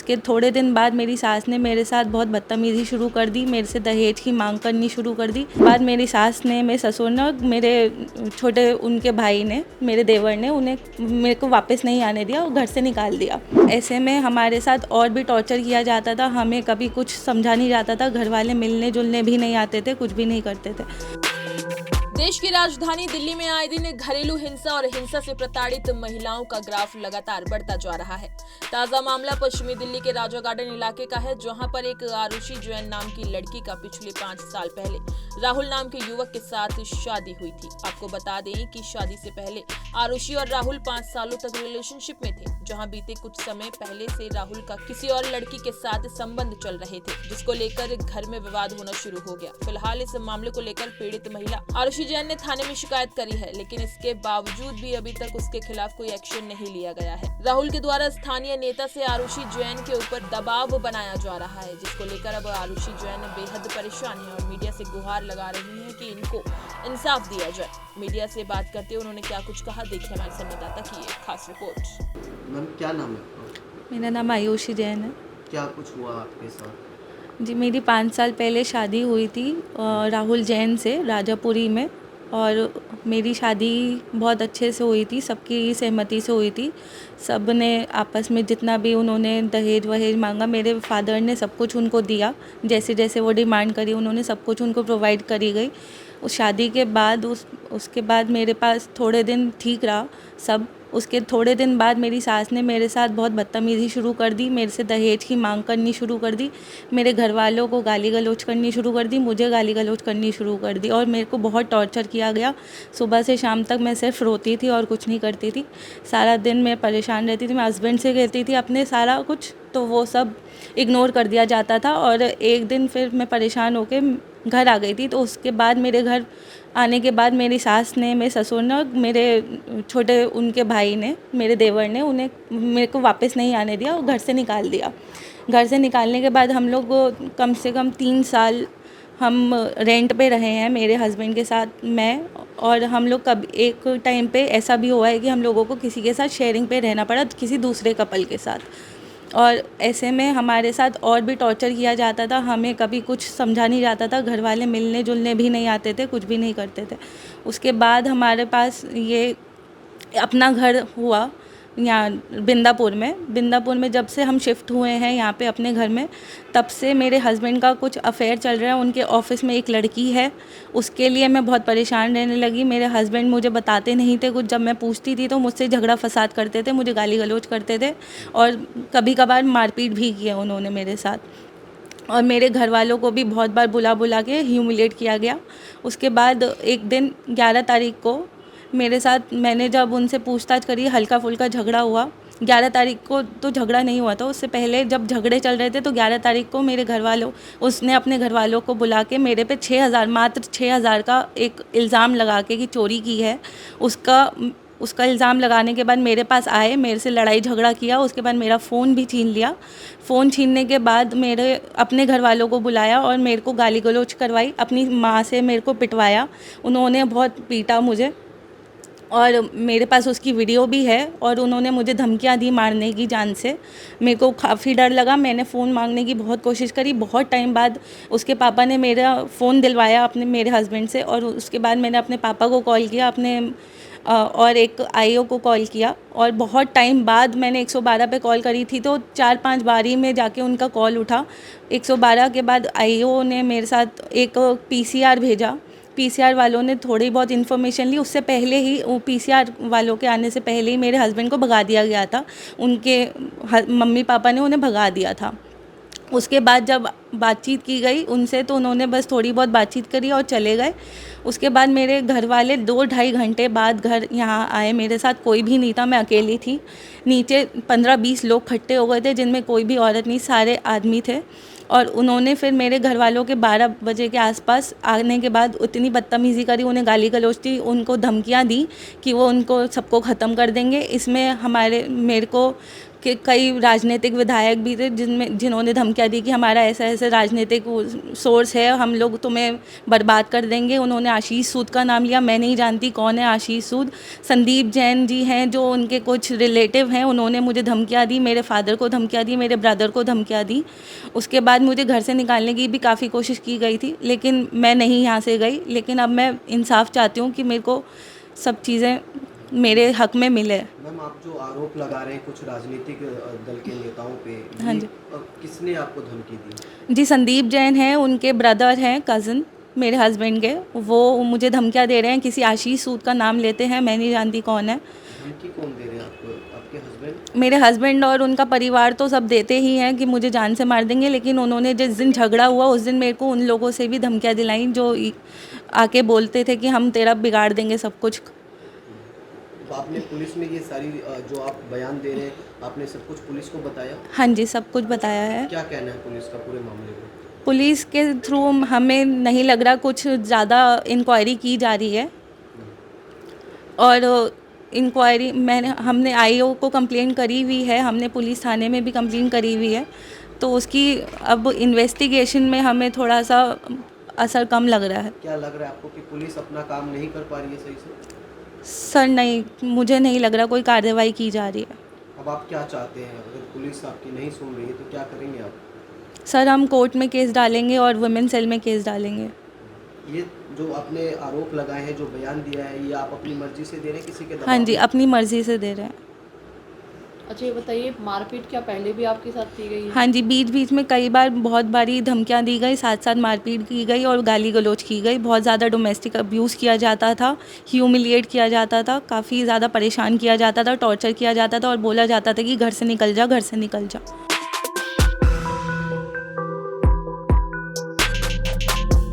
उसके थोड़े दिन बाद मेरी सास ने मेरे साथ बहुत बदतमीज़ी शुरू कर दी, मेरे से दहेज की मांग करनी शुरू कर दी। बाद मेरी सास ने, मेरे ससुर ने और मेरे छोटे उनके भाई ने, मेरे देवर ने उन्हें मेरे को वापस नहीं आने दिया और घर से निकाल दिया। ऐसे में हमारे साथ और भी टॉर्चर किया जाता था, हमें कभी कुछ समझा नहीं जाता था, घर वाले मिलने जुलने भी नहीं आते थे, कुछ भी नहीं करते थे। देश की राजधानी दिल्ली में आए दिन घरेलू हिंसा और हिंसा से प्रताड़ित महिलाओं का ग्राफ लगातार बढ़ता जा रहा है। ताजा मामला पश्चिमी दिल्ली के राजा गार्डन इलाके का है, जहां पर एक आरुषि जैन नाम की लड़की का पिछले 5 साल पहले राहुल नाम के युवक के साथ शादी हुई थी। आपको बता दें कि शादी से पहले आरुषि और राहुल 5 सालों तक रिलेशनशिप में थे, जहां बीते कुछ समय पहले से राहुल का किसी और लड़की के साथ संबंध चल रहे थे, जिसको लेकर घर में विवाद होना शुरू हो गया। फिलहाल इस मामले को लेकर पीड़ित महिला आरुषि जैन ने थाने में शिकायत करी है, लेकिन इसके बावजूद भी अभी तक उसके खिलाफ कोई एक्शन नहीं लिया गया है। राहुल के द्वारा स्थानीय नेता से आरुषि जैन के ऊपर दबाव बनाया जा रहा है, जिसको लेकर अब आरुषि जैन बेहद परेशान है और मीडिया से गुहार लगा रही है कि इनको इंसाफ दिया जाए। मीडिया से बात करते उन्होंने क्या कुछ कहा, देखिए हमारे संवाददाता की एक खास रिपोर्ट। मैम क्या नाम है आपका? मेरा नाम आयुषी जैन है। क्या कुछ हुआ आपके साथ? जी, मेरी 5 साल पहले शादी हुई थी राहुल जैन से राजापुरी में, और मेरी शादी बहुत अच्छे से हुई थी, सबकी सहमति से हुई थी। सब ने आपस में जितना भी उन्होंने दहेज वहेज मांगा, मेरे फादर ने सब कुछ उनको दिया, जैसे जैसे वो डिमांड करी उन्होंने सब कुछ उनको प्रोवाइड करी गई। उस शादी के बाद उसके बाद मेरे पास थोड़े दिन ठीक रहा सब। उसके थोड़े दिन बाद मेरी सास ने मेरे साथ बहुत बदतमीज़ी शुरू कर दी, मेरे से दहेज की मांग करनी शुरू कर दी, मेरे घर वालों को गाली गलौज करनी शुरू कर दी, मुझे गाली गलौज करनी शुरू कर दी और मेरे को बहुत टॉर्चर किया गया। सुबह से शाम तक मैं सिर्फ रोती थी और कुछ नहीं करती थी। सारा दिन मैं परेशान रहती थी। मैं हस्बैंड से कहती थी अपने सारा कुछ, तो वो सब इग्नोर कर दिया जाता था। और एक दिन फिर मैं परेशान होकर घर आ गई थी। तो उसके बाद मेरे घर आने के बाद मेरी सास ने, मेरे ससुर ने और मेरे छोटे उनके भाई ने, मेरे देवर ने उन्हें मेरे को वापस नहीं आने दिया और घर से निकाल दिया। घर से निकालने के बाद हम लोग कम से कम 3 साल हम रेंट पे रहे हैं, मेरे हस्बैंड के साथ मैं। और हम लोग कब एक टाइम पे ऐसा भी हुआ है कि हम लोगों को किसी के साथ शेयरिंग पे रहना पड़ा, किसी दूसरे कपल के साथ। और ऐसे में हमारे साथ और भी टॉर्चर किया जाता था, हमें कभी कुछ समझा नहीं जाता था, घर वाले मिलने जुलने भी नहीं आते थे, कुछ भी नहीं करते थे। उसके बाद हमारे पास ये अपना घर हुआ यहाँ बिंदापुर में जब से हम शिफ्ट हुए हैं यहाँ पे अपने घर में, तब से मेरे हस्बैंड का कुछ अफेयर चल रहा है। उनके ऑफिस में एक लड़की है, उसके लिए मैं बहुत परेशान रहने लगी। मेरे हस्बैंड मुझे बताते नहीं थे कुछ, जब मैं पूछती थी तो मुझसे झगड़ा फसाद करते थे, मुझे गाली गलौज करते थे और कभी कभार मारपीट भी किया उन्होंने मेरे साथ। और मेरे घर वालों को भी बहुत बार बुला के ह्यूमिलेट किया गया। उसके बाद एक दिन 11 तारीख को मेरे साथ, मैंने जब उनसे पूछताछ करी, हल्का फुल्का झगड़ा हुआ। 11 तारीख को तो झगड़ा नहीं हुआ था, उससे पहले जब झगड़े चल रहे थे तो 11 तारीख को मेरे घर वालों, उसने अपने घर वालों को बुला के मेरे पे 6,000, मात्र 6,000 का एक इल्ज़ाम लगा के कि चोरी की है, उसका इल्ज़ाम लगाने के बाद मेरे पास आए, मेरे से लड़ाई झगड़ा किया। उसके बाद मेरा फ़ोन भी छीन लिया। फ़ोन छीनने के बाद मेरे अपने घर वालों को बुलाया और मेरे को गाली गलौज करवाई, अपनी माँ से मेरे को पिटवाया, उन्होंने बहुत पीटा मुझे और मेरे पास उसकी वीडियो भी है। और उन्होंने मुझे धमकियां दी मारने की, जान से। मेरे को काफ़ी डर लगा, मैंने फ़ोन मांगने की बहुत कोशिश करी। बहुत टाइम बाद उसके पापा ने मेरा फ़ोन दिलवाया अपने मेरे हस्बैंड से, और उसके बाद मैंने अपने पापा को कॉल किया, अपने और एक आईओ को कॉल किया। और बहुत टाइम बाद मैंने 112 पे कॉल करी थी, तो 4-5 बारी में जाके उनका कॉल उठा। 112 के बाद आईओ ने मेरे साथ एक पीसीआर भेजा। पीसीआर वालों ने थोड़ी बहुत इन्फॉर्मेशन ली। उससे पहले ही, पीसीआर वालों के आने से पहले ही मेरे हस्बैंड को भगा दिया गया था, उनके मम्मी पापा ने उन्हें भगा दिया था। उसके बाद जब बातचीत की गई उनसे, तो उन्होंने बस थोड़ी बहुत बातचीत करी और चले गए। उसके बाद मेरे घर वाले 2-2.5 घंटे बाद घर यहाँ आए, मेरे साथ कोई भी नहीं था, मैं अकेली थी। नीचे 15-20 लोग इकट्ठे हो गए थे, जिनमें कोई भी औरत नहीं, सारे आदमी थे। और उन्होंने फिर मेरे घर वालों के 12 बजे के आसपास आने के बाद इतनी बदतमीज़ी करी, उन्हें गाली गलौज दी, उनको धमकियाँ दी कि वो उनको सबको ख़त्म कर देंगे। इसमें मेरे को कि कई राजनीतिक विधायक भी थे जिन्होंने धमकियाँ दी कि हमारा ऐसा ऐसा राजनीतिक सोर्स है, हम लोग तुम्हें बर्बाद कर देंगे। उन्होंने आशीष सूद का नाम लिया, मैं नहीं जानती कौन है आशीष सूद। संदीप जैन जी हैं जो उनके कुछ रिलेटिव हैं, उन्होंने मुझे धमकियाँ दी, मेरे फादर को धमकियाँ दी, मेरे ब्रदर को धमकियाँ दी। उसके बाद मुझे घर से निकालने की भी काफ़ी कोशिश की गई थी, लेकिन मैं नहीं यहाँ से गई। लेकिन अब मैं इंसाफ चाहती हूँ कि मेरे को सब चीज़ें मेरे हक में मिले। मैम, आप जो आरोप लगा रहे हैं कुछ राजनीतिक दल के नेताओं पे, हाँ ये, जी। किसने आपको धमकी दी? जी, संदीप जैन हैं, उनके ब्रदर हैं, कज़न मेरे हस्बैंड के, वो मुझे धमकियाँ दे रहे हैं, किसी आशीष सूद का नाम लेते हैं, मैं नहीं जानती कौन है। धमकी कौन दे रहे हैं आपको? आपके हस्बैंड? मेरे हस्बैंड और उनका परिवार तो सब देते ही हैं कि मुझे जान से मार देंगे, लेकिन उन्होंने जिस दिन झगड़ा हुआ उस दिन मेरे को उन लोगों से भी धमकियाँ दिलाई जो आके बोलते थे कि हम तेरा बिगाड़ देंगे सब कुछ। तो आपने पुलिस में ये सारी जो आप बयान दे रहे हैं, आपने सब कुछ पुलिस को बताया? हाँ जी, सब कुछ बताया है। क्या कहना है पुलिस का पूरे मामले में? पुलिस के थ्रू हमें नहीं लग रहा कुछ ज़्यादा इंक्वायरी की जा रही है, और इंक्वायरी हमने आईओ को कंप्लेन करी हुई है, हमने पुलिस थाने में भी कंप्लेन करी हुई है, तो उसकी अब इन्वेस्टिगेशन में हमें थोड़ा सा असर कम लग रहा है। क्या लग रहा है आपको कि पुलिस अपना काम नहीं कर पा रही है सही से? सर नहीं, मुझे नहीं लग रहा कोई कार्रवाई की जा रही है। अब आप क्या चाहते हैं? अगर पुलिस आपकी नहीं सुन रही है तो क्या करेंगे आप? सर हम कोर्ट में केस डालेंगे और वुमेन सेल में केस डालेंगे। ये जो आपने आरोप लगाए हैं, जो बयान दिया है, ये आप अपनी मर्जी से दे रहे हैं, किसी के दबाव हाँ जी, में? अपनी मर्ज़ी से दे रहे हैं। अच्छा, ये बताइए, मारपीट क्या पहले भी आपके साथ की गई है? हाँ जी, बीच बीच में कई बार बहुत बारी धमकियाँ दी गई, साथ साथ मारपीट की गई और गाली गलौज की गई। बहुत ज़्यादा डोमेस्टिक अब्यूज़ किया जाता था, ह्यूमिलिएट किया जाता था, काफ़ी ज़्यादा परेशान किया जाता था, टॉर्चर किया जाता था और बोला जाता था कि घर से निकल जा, घर से निकल जा।